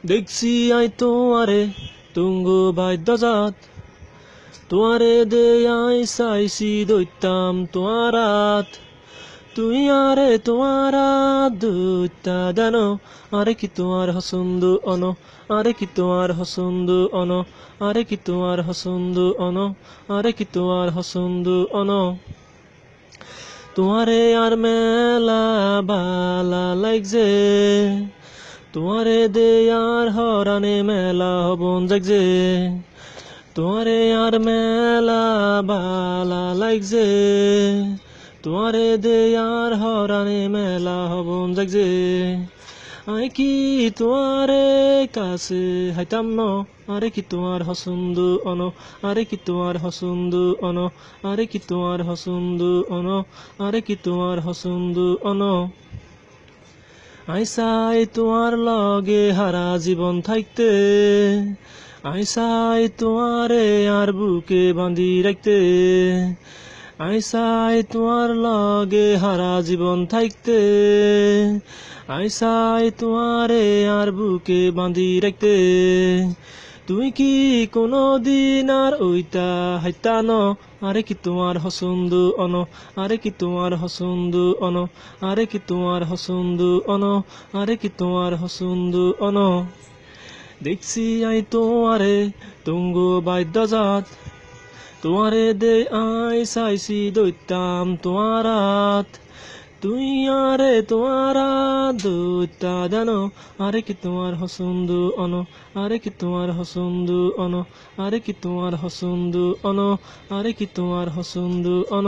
দেখছি আই তোমারে তুঙ্গ বাদ্যজাত, তোমারে দে আই চাইছি দৈতাম তোমারাত, তুই আরে তোমারা দুইটা দেন, আরে কি তোমার হসন্দ অন, আরে কি তোমার হসন্দ অন, আরে কি তোমার হসন্দ অন, আরে কি তোমার হসন্দ অন। তোমারে আর মেলা বালা লাগছে, তোমারে দে আর হরানে মেলা হবন জাগছে, তোমারে আর মেলা বালা লাগছে, তোমারে দে আর হরানে মেলা হবন জাগছে। আই কি তোমারে কাছে হাইতাম ন, আরে কি তোমার হসন্দ অন, আরে কি তোমার হসন্দ অন, আরে কি তোমার হসন্দ অন, আরে কি তোমার হসন্দ অন। আই চাই তোমার লগে হারা জীবন থাকতে, আই চাই তোমারে আর বুকে বাঁধি রাখতে, আই চাই তোমার লগে হারা জীবন থাকতে, আই চাই তোমারে আর বুকে বাঁধি রাখতে। তুই কি কোনো দিন আর ওইটা হাইতা ন, আরে কি তোমার হসন্দ অন, আরে কি তোমার হসন্দ অন, আরে কি তোমার হসন্দ অন, আরে কি তোমার হসন্দ অন। দেখছি আই তোমারে তুঙ্গ বাদ্যজাত, তোমারে দে আই চাইছি দৈতাম তোমারাত, তুই আরে তোমারা দুইটা দেন, আরে কি তোমার হসন্দ অন, আরে কি তোমার হসন্দ অন, আরে কি তোমার হসন্দ অন, আরে কি তোমার হসন্দ অন।